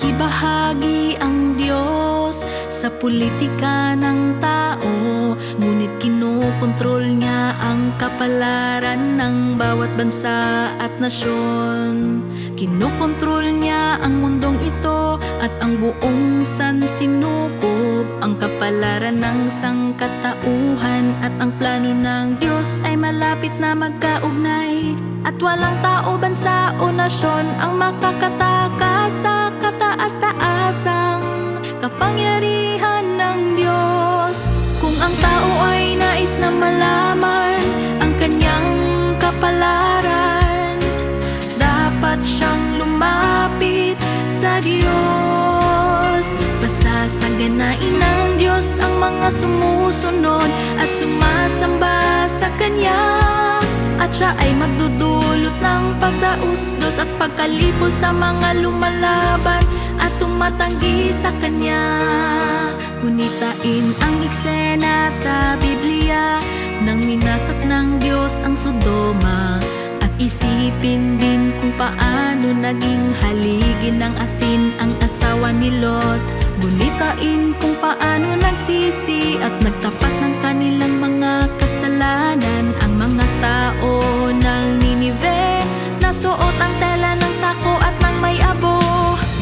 Nakibahagi ang Diyos sa politika ng tao, ngunit kinokontrol niya ang kapalaran ng bawat bansa at nasyon. Kinokontrol niya ang mundong ito at ang buong sansinukob, ang kapalaran ng sangkatauhan at ang plano ng Diyos ay malapit na magkaugnay. At walang tao, bansa o nasyon ang makakatakas sa kataas-taasang kapangyarihan ng Diyos. Kung ang tao ay nais na malaman ang kanyang kapalaran, dapat siyang lumapit sa Diyos. Pasasaganain ng Diyos ang mga sumusunod at sumasamba sa Kanya, at siya ay magdudulot ng pagdausdos at pagkalipol sa mga lumalaban at tumatanggi sa Kanya. Gunitain ang eksena sa Biblia nang minasak ng Diyos ang Sodoma, at isipin din kung paano naging haligi ng asin ang asawa ni Lot. Gunitain kung paano nagsisi at nagtapat ng kanilang mga kasalanan ang mga tao ng Ninive, nasuot ang tela ng sako at ng may abo.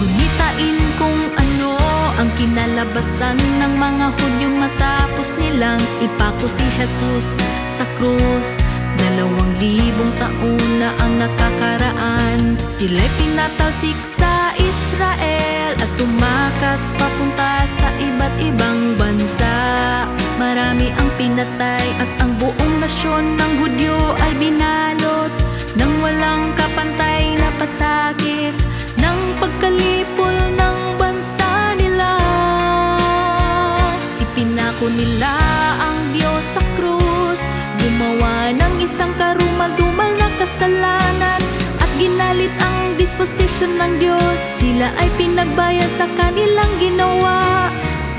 Gunitain kung ano ang kinalabasan ng mga Hudyo matapos nilang ipako si Jesus sa krus. 2,000 taon na ang nakakaraan, sila'y pinatalsik sa Israel at tumakas papunta sa iba't ibang bansa. Marami ang pinatay at ang buong nasyon ng Hudyo ay binalot ng walang kapantay na pasakit ng pagkalipol ng bansa nila. Ipinako nila ang Diyos sa krus, gumawa ng isang karumal-dumal na kasalanan at ginalit ang disposisyon ng Diyos. Sila ay pinagbayad sa kanilang ginawa,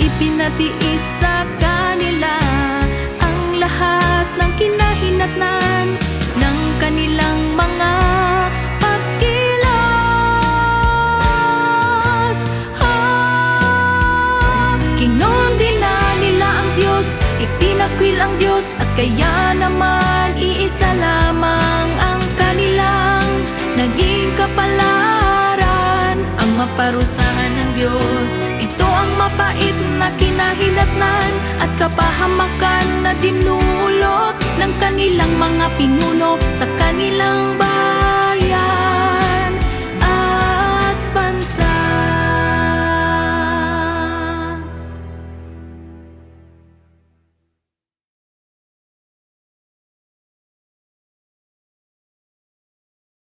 ipinatiis sa kanila ang lahat ng kinahinatnan ng kanilang mga pagkilos. Kinondena nila ang Diyos, itinakwil ang Diyos, at kaya naman iisa lamang ang kanilang naging kapalaran, ang maparusahan ng Diyos. Ito ang mapait na kinahinatnan at kapahamakan na dinulot ng kanilang mga pinuno sa kanilang